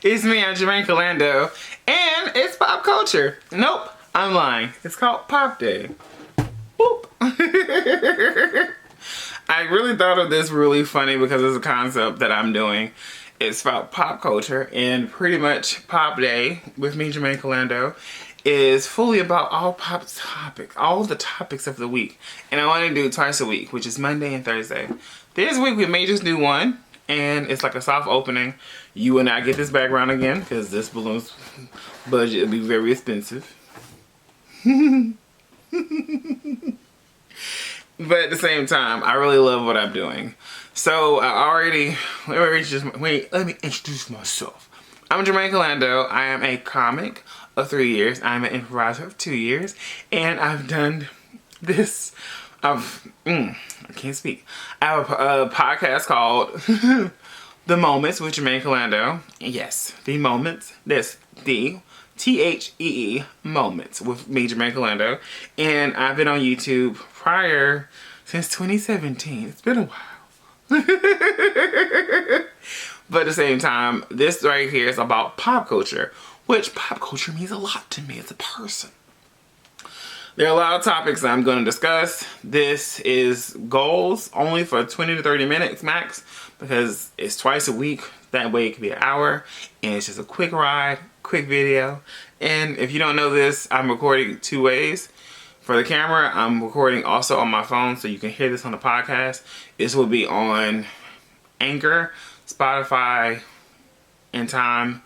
It's me, I'm Jermaine Callando, and it's pop culture. Nope, I'm lying. It's called Pop Day. Boop. I really thought of this really funny because it's a concept that I'm doing. It's about pop culture, and pretty much Pop Day with me, Jermaine Callando, is fully about all pop topics, all the topics of the week. And I want to do it twice a week, which is Monday and Thursday. This week we may just do one, and it's like a soft opening. You will not get this background again because this balloon's budget will be very expensive. But at the same time, I really love what I'm doing. So let me introduce myself. I'm Jermaine Callando. I am a comic of 3 years. I'm an improviser of 2 years. And I've done this. I can't speak. I have a podcast called The Moments with Jermaine Callando. Yes, The Moments. That's the THEE Moments with me, Jermaine Callando. And I've been on YouTube since 2017. It's been a while. But at the same time, this right here is about pop culture, which pop culture means a lot to me as a person. There are a lot of topics I'm going to discuss. This is goals only for 20 to 30 minutes max because it's twice a week. That way it can be an hour and it's just a quick ride, quick video. And if you don't know this, I'm recording 2 ways. For the camera, I'm recording also on my phone so you can hear this on the podcast. This will be on Anchor, Spotify, In Time,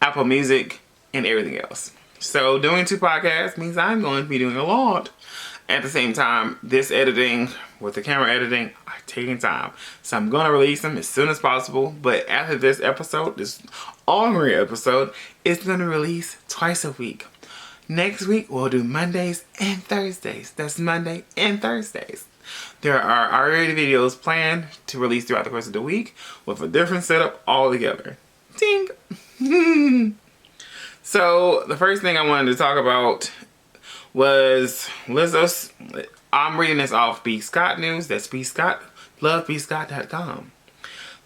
Apple Music, and everything else. So doing 2 podcasts means I'm going to be doing a lot. At the same time, this editing, with the camera editing, are taking time. So I'm going to release them as soon as possible. But after this episode, this ordinary episode, it's going to release twice a week. Next week, we'll do Mondays and Thursdays. That's Monday and Thursdays. There are already videos planned to release throughout the course of the week with a different setup altogether. Ding! So, the first thing I wanted to talk about was Lizzo's. I'm reading this off B. Scott News. That's B. Scott. LoveBScott.com.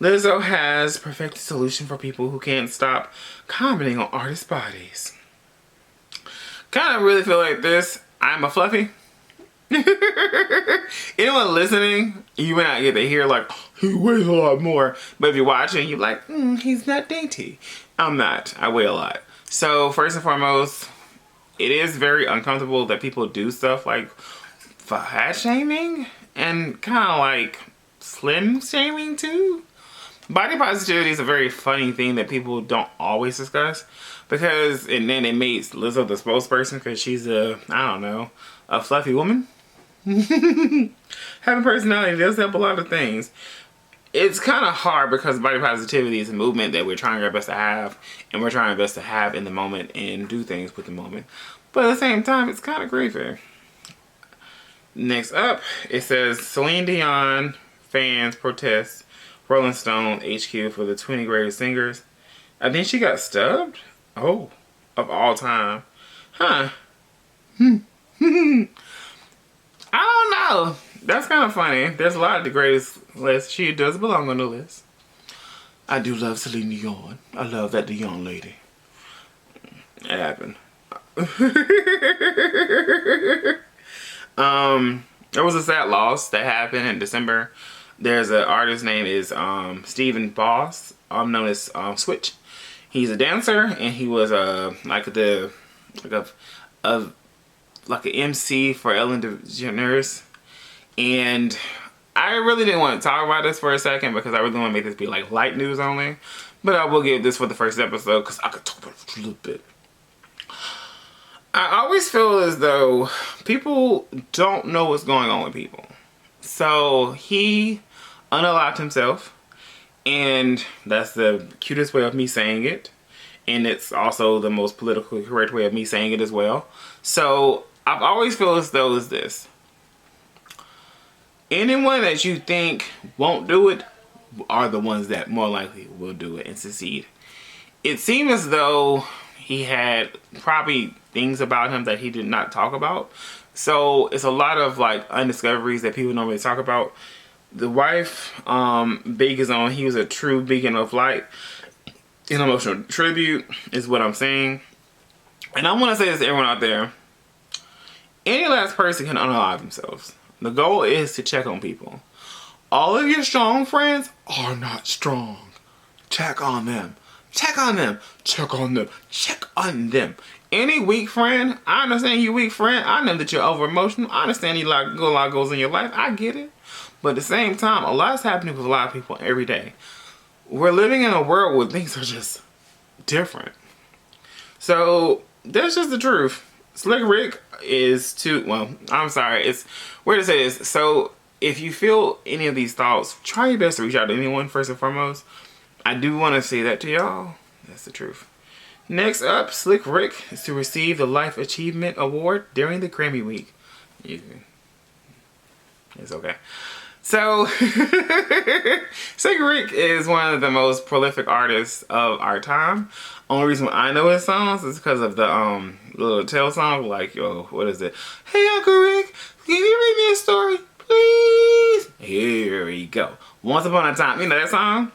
Lizzo has perfected solution for people who can't stop commenting on artists' bodies. Kind of really feel like this. I'm a fluffy. Anyone listening, you may not get to hear like, he weighs a lot more. But if you're watching, you're like, he's not dainty. I'm not. I weigh a lot. So first and foremost, it is very uncomfortable that people do stuff like fat shaming and kind of like slim shaming too. Body positivity is a very funny thing that people don't always discuss because, and then it makes Lizzo the spokesperson because she's a fluffy woman. Having personality does help a lot of things. It's kind of hard because body positivity is a movement that we're trying our best to have, and we're trying our best to have in the moment and do things with the moment. But at the same time, it's kind of crazy. Next up, it says Celine Dion fans protest Rolling Stone HQ for the 20 greatest singers. I think she got stubbed. Oh, of all time. Huh. I don't know. That's kind of funny. There's a lot of the greatest list. She does belong on the list. I do love Celine Dion. I love that Dion lady. It happened. There was a sad loss that happened in December. There's an artist named is Stephen Boss, known as Switch. He's a dancer, and he was like an MC for Ellen DeGeneres. And I really didn't want to talk about this for a second because I really want to make this be like light news only. But I will give this for the first episode because I could talk about it a little bit. I always feel as though people don't know what's going on with people. So he unalived himself, and that's the cutest way of me saying it. And it's also the most politically correct way of me saying it as well. So I've always felt as though is this. Anyone that you think won't do it are the ones that more likely will do it and succeed. It seemed as though he had probably things about him that he did not talk about. So it's a lot of like undiscoveries that people don't really talk about. The wife, Big on. He was a true beacon of light. An emotional tribute is what I'm saying. And I want to say this to everyone out there. Any last person can unalive themselves. The goal is to check on people. All of your strong friends are not strong. Check on them. Check on them. Check on them. Check on them. Any weak friend, I understand you weak friend. I know that you're over emotional. I understand a lot goes in your life. I get it. But at the same time, a lot's happening with a lot of people every day. We're living in a world where things are just different. So that's just the truth. Slick Rick is too, well, I'm sorry. It's weird to say this. So if you feel any of these thoughts, try your best to reach out to anyone first and foremost. I do want to say that to y'all. That's the truth. Next up, Slick Rick is to receive the Life Achievement Award during the Grammy Week. It's okay. So, Slick Rick is one of the most prolific artists of our time. Only reason why I know his songs is because of the little tail song, like, yo, what is it? Hey, Uncle Rick, can you read me a story, please? Here we go. Once Upon a Time. You know that song?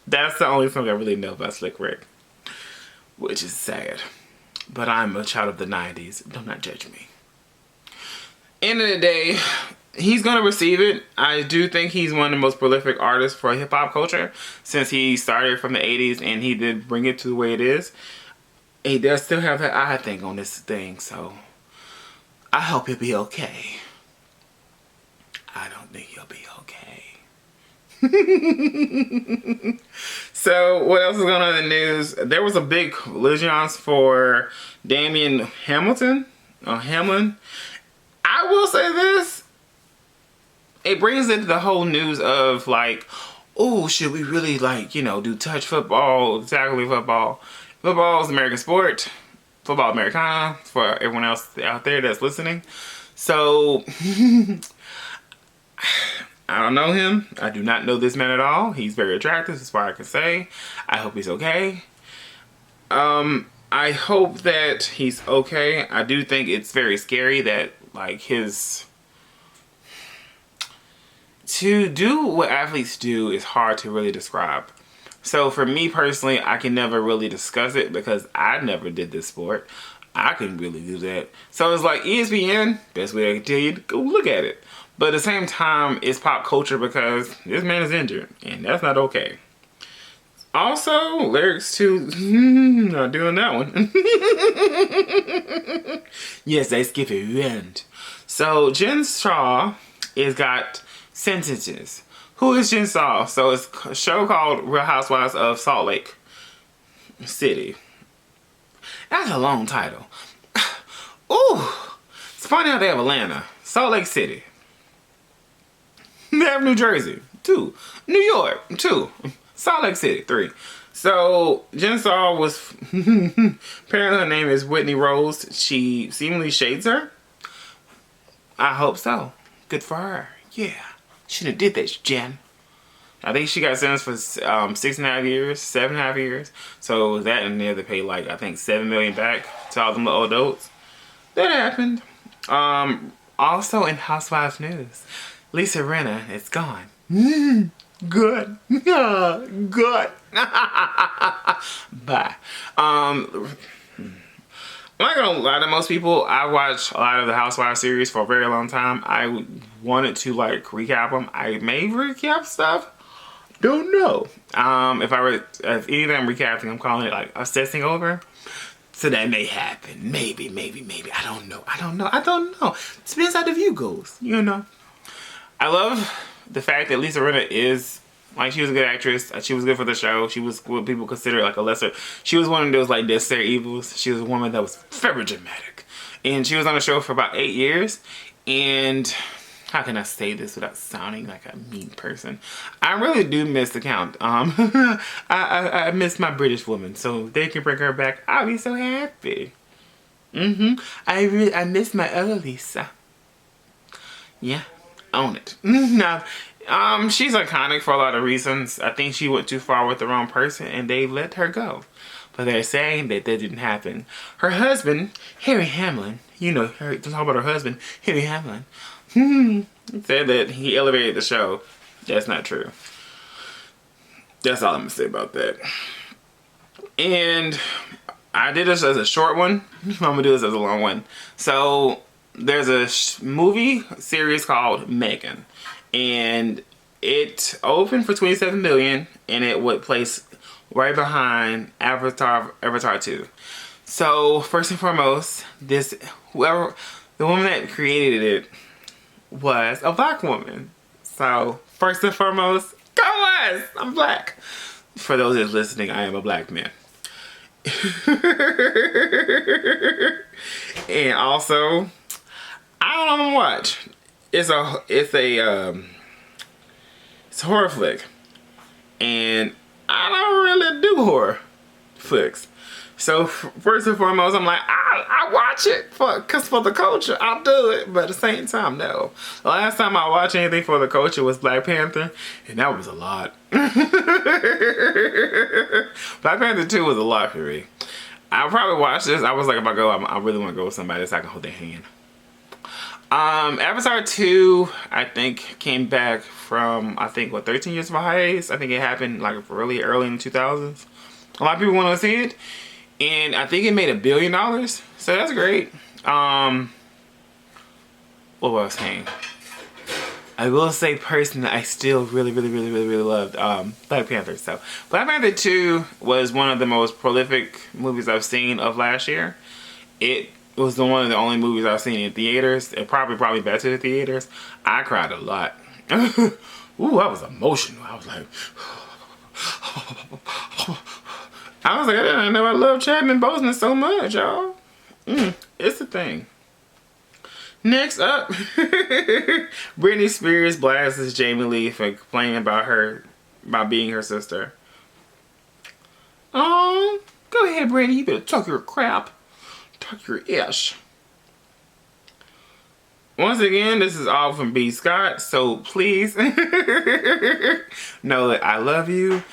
That's the only song I really know about Slick Rick, which is sad. But I'm a child of the 90s. Do not judge me. End of the day, he's going to receive it. I do think he's one of the most prolific artists for hip-hop culture since he started from the 80s and he did bring it to the way it is. He does still have that eye thing on this thing, so I hope he'll be okay. I don't think he'll be okay. So, what else is going on in the news? There was a big collision for Damian Hamlin. I will say this. It brings into the whole news of like, oh, should we really like, you know, do touch football, tackle football? Football is American sport. Football Americana for everyone else out there that's listening. So, I don't know him. I do not know this man at all. He's very attractive, as far as I can say. I hope he's okay. I hope that he's okay. I do think it's very scary that like to do what athletes do is hard to really describe. So for me personally, I can never really discuss it because I never did this sport. I couldn't really do that. So it's like ESPN, best way I can tell you to go look at it. But at the same time, it's pop culture because this man is injured and that's not okay. Also, lyrics to, not doing that one. Yes, they skip it end. So Jen Shaw has got sentences. Who is Jen Shaw? So it's a show called Real Housewives of Salt Lake City. That's a long title. Ooh, it's funny how they have Atlanta, Salt Lake City. They have New Jersey, 2. New York, 2. Salt Lake City, 3. So, Jen Shaw was, apparently her name is Whitney Rose. She seemingly shades her. I hope so. Good for her. Yeah. Shouldn't have did that, Jen. I think she got sentenced for 6.5 years, 7.5 years. So, that and there they pay like, I think, $7 million back to all them little adults. That happened. Also in Housewives news, Lisa Rinna is gone. Good. Good. Bye. I'm not gonna lie to most people. I watched a lot of the Housewives series for a very long time. I wanted to like recap them. I may recap stuff. Don't know. If any of them recapping, I'm calling it like obsessing over. So that may happen. Maybe. I don't know. Depends how the view goes, you know. I love the fact that Lisa Rinna is, like, she was a good actress. She was good for the show. She was what people consider like a lesser. She was one of those like necessary evils. She was a woman that was very dramatic. And she was on the show for about 8 years. And how can I say this without sounding like a mean person? I really do miss the Count. I miss my British woman. So if they can bring her back, I'll be so happy. I miss my other Lisa. Yeah. Own it. No, she's iconic for a lot of reasons. I think she went too far with the wrong person and they let her go. But they're saying that didn't happen. Her husband, Harry Hamlin, you know, talk about her husband, Harry Hamlin, He said that he elevated the show. That's not true. That's all I'm gonna say about that. And I did this as a short one. I'm gonna do this as a long one. So there's a movie series called Megan, and it opened for 27 million, and it would place right behind Avatar 2. So first and foremost, the woman that created it was a black woman. So first and foremost, go us! I'm black. For those that's listening, I am a black man. And also, I don't know watch. It's a horror flick, and I don't really do horror flicks. So first and foremost, I'm like, I watch it for the culture. I'll do it, but at the same time, no. The last time I watched anything for the culture was Black Panther, and that was a lot. Black Panther 2 was a lot for me. I'll probably watch this. I was like, if I go, I really want to go with somebody so I can hold their hand. Avatar 2, I think, came back from, 13 years of a hiatus. I think it happened like really early in the 2000s. A lot of people want to see it. And I think it made $1 billion. So that's great. What was I saying? I will say personally, I still really loved Black Panther. So Black Panther 2 was one of the most prolific movies I've seen of last year. It was one of the only movies I've seen in theaters. It probably back to the theaters. I cried a lot. Ooh, I was emotional. I was like... I was like, I didn't know I love Chadwick Boseman so much, y'all. It's a thing. Next up, Britney Spears blasts Jamie Lee for complaining about being her sister. Oh, go ahead, Britney. You better talk your crap. Talk your ish. Once again, this is all from B. Scott, so please know that I love you.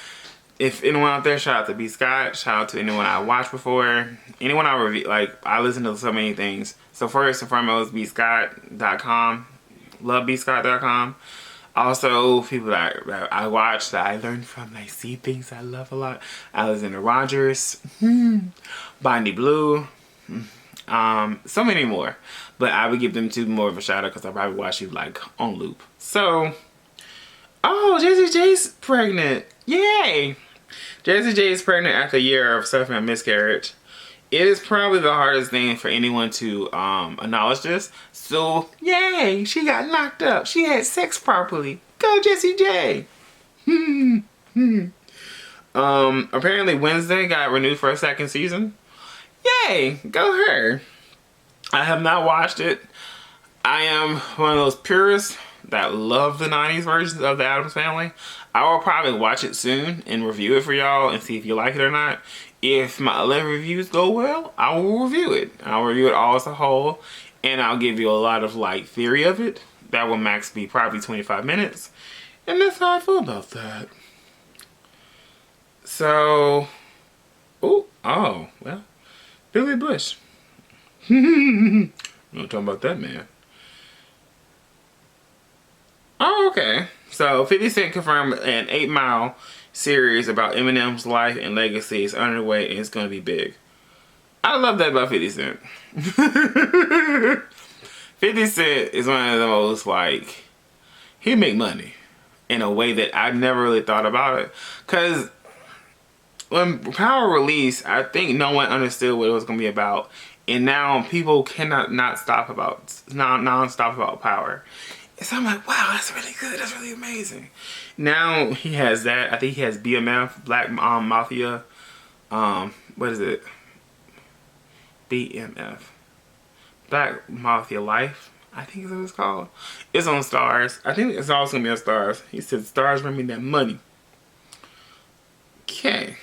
If anyone out there, shout out to B. Scott. Shout out to anyone I watched before. Anyone I review, I listen to so many things. So first and foremost, bscott.com. Love bscott.com. Also, people that I watch, that I learn from, I see things I love a lot. Alexander Rogers. Bonnie Blue. So many more. But I would give them two more of a shout out because I probably watch you on loop. So, oh, Jessie J's pregnant. Yay! Jessie J is pregnant after a year of suffering a miscarriage. It is probably the hardest thing for anyone to acknowledge this. So, yay! She got knocked up. She had sex properly. Go Jessie J! Apparently Wednesday got renewed for a second season. Yay! Go her! I have not watched it. I am one of those purists that love the 90s versions of the Addams Family. I will probably watch it soon and review it for y'all and see if you like it or not. If my other reviews go well, I will review it. I'll review it all as a whole, and I'll give you a lot of theory of it. That will max be probably 25 minutes. And that's how I feel about that. So, oh, well, Billy Bush. I'm not talking about that man. Oh, okay. So 50 Cent confirmed an 8-mile series about Eminem's life and legacy is underway and it's going to be big. I love that about 50 Cent. 50 Cent is one of the most he make money in a way that I never really thought about it. Because when Power released, I think no one understood what it was going to be about. And now people cannot non-stop about Power. So I'm like, wow, that's really good. That's really amazing. Now he has that. I think he has BMF, Black Mafia. What is it? BMF. Black Mafia Life. I think is what it's called. It's on Stars. I think it's also going to be on Stars. He said Stars bring me that money. Okay.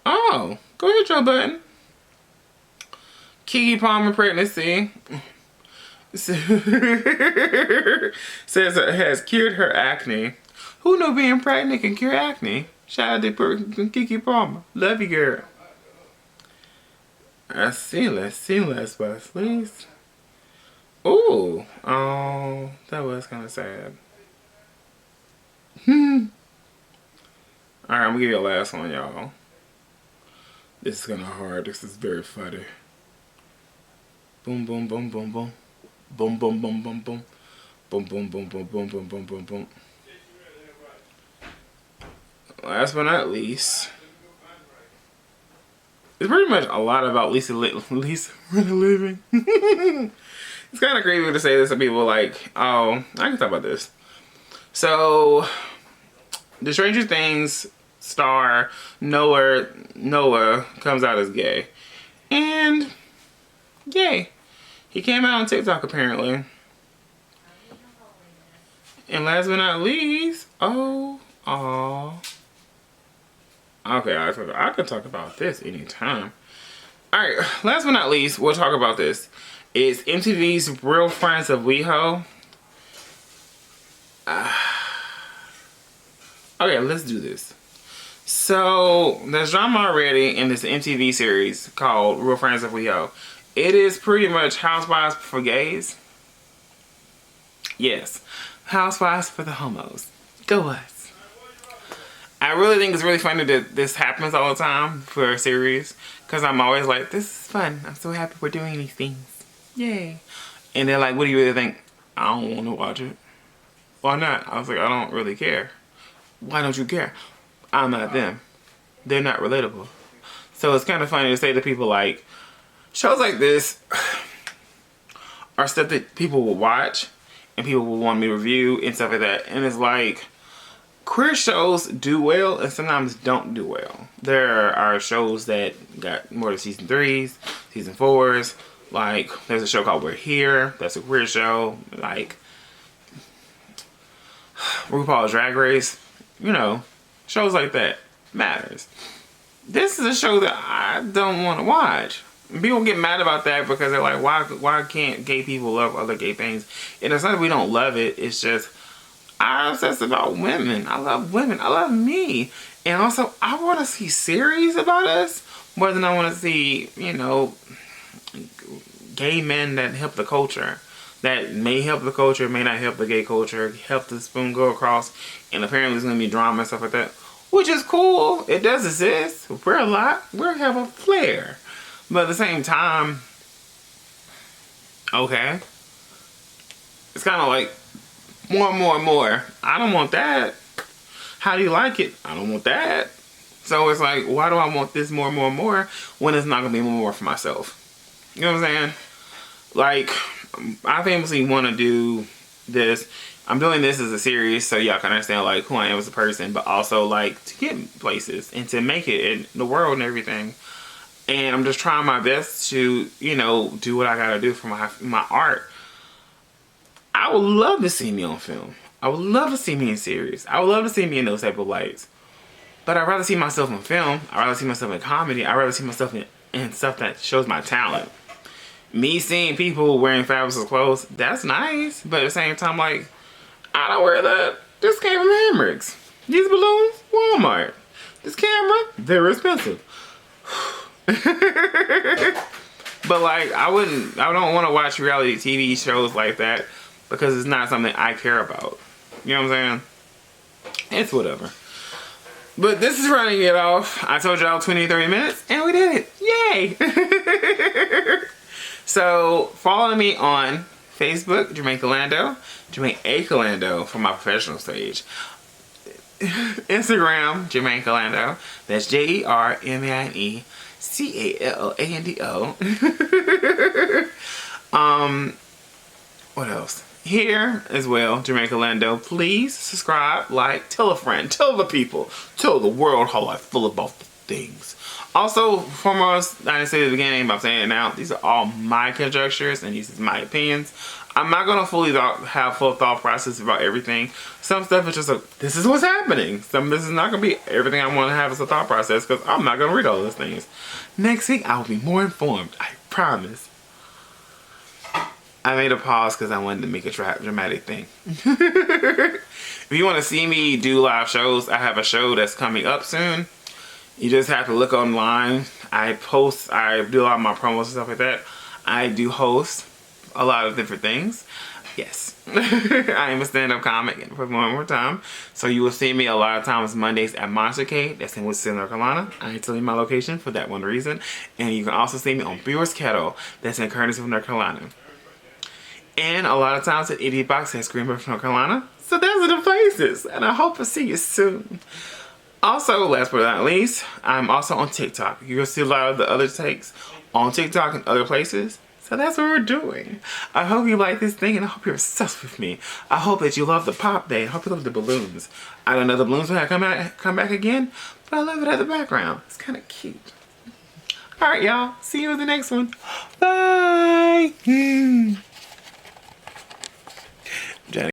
Oh, go ahead, Joe Button. Keke Palmer pregnancy. Says it has cured her acne. Who knew being pregnant can cure acne? Shout out to Keke Palmer. Love you, girl. Let's see, but please. Ooh. Oh, that was kind of sad. Alright, I'm gonna give you a last one, y'all. This is kind of hard. This is very funny. Boom, boom, boom, boom, boom. Boom, boom, boom, boom, boom. Boom, boom, boom, boom, boom, boom, boom, boom, boom. Last but not least, it's pretty much a lot about Lisa living. It's kind of crazy to say this to people like, oh, I can talk about this. So, the Stranger Things star Noah comes out as gay. And, yay. He came out on TikTok apparently. And last but not least, okay, I can talk about this anytime. Alright, last but not least, we'll talk about this. It's MTV's Real Friends of WeHo. Okay, let's do this. So, there's drama already in this MTV series called Real Friends of WeHo. It is pretty much Housewives for gays. Yes, Housewives for the homos. Go us. I really think it's really funny that this happens all the time for a series. Because I'm always like, this is fun. I'm so happy we're doing these things. Yay. And they're like, what do you really think? I don't want to watch it. Why not? I was like, I don't really care. Why don't you care? I'm not them. They're not relatable. So it's kind of funny to say to people like, shows like this are stuff that people will watch and people will want me to review and stuff like that. And it's like, queer shows do well and sometimes don't do well. There are shows that got more than season 3s, season 4s. Like, there's a show called We're Here. That's a queer show. Like, RuPaul's Drag Race. You know, shows like that matters. This is a show that I don't want to watch. People get mad about that because they're like, why can't gay people love other gay things? And it's not that we don't love it. It's just, I'm obsessed about women. I love women. I love me. And also, I want to see series about us more than I want to see, you know, gay men that help the culture. That may help the culture, may not help the gay culture, help the spoon go across. And apparently there's going to be drama and stuff like that. Which is cool. It does exist. We're a lot. We have a flair. But at the same time, okay. It's kind of like, more. I don't want that. How do you like it? I don't want that. So it's like, why do I want this more when it's not going to be more for myself? You know what I'm saying? Like, I famously want to do this. I'm doing this as a series so y'all can understand like who I am as a person, but also like to get places and to make it in the world and everything. And I'm just trying my best to, you know, do what I gotta do for my art. I would love to see me on film. I would love to see me in series. I would love to see me in those type of lights. But I'd rather see myself in film. I'd rather see myself in comedy. I'd rather see myself in stuff that shows my talent. Me seeing people wearing fabulous clothes, that's nice. But at the same time, like, I don't wear that. This came from Hammocks. These balloons, Walmart. This camera, very expensive. But like, I don't want to watch reality TV shows like that because it's not something I care about. You know what I'm saying? It's whatever. But this is running it off. I told y'all 20-30 minutes and we did it. Yay! So follow me on Facebook, Jermaine Callando, Jermaine A. Callando for my professional stage. Instagram, Jermaine Callando. That's JERMAINE CALLANDO. What else? Here as well, Jermaine Callando. Please subscribe, like, tell a friend, tell the people, tell the world how I feel about the things. Also, foremost, I didn't say at the beginning, but I'm saying it now. These are all my conjectures and these are my opinions. I'm not gonna fully have full thought process about everything. Some stuff is just like, this is what's happening. This is not gonna be everything I want to have as a thought process because I'm not gonna read all those things. Next week, I will be more informed. I promise. I made a pause because I wanted to make a dramatic thing. If you want to see me do live shows, I have a show that's coming up soon. You just have to look online. I do a lot of my promos and stuff like that. I do host a lot of different things. Yes, I am a stand-up comic, and for one more time. So you will see me a lot of times Mondays at Monster Cave. That's in Winston, North Carolina. I ain't telling you my location for that one reason. And you can also see me on Brewer's Kettle. That's in Kernersville, North Carolina. And a lot of times at Idiot Box at Greenbrook, North Carolina. So those are the places. And I hope to see you soon. Also, last but not least, I'm also on TikTok. You'll see a lot of the other takes on TikTok and other places. So that's what we're doing. I hope you like this thing and I hope you're obsessed with me. I hope that you love the pop day. I hope you love the balloons. I don't know the balloons will come back again, but I love it at the background. It's kind of cute. All right, y'all. See you in the next one. Bye.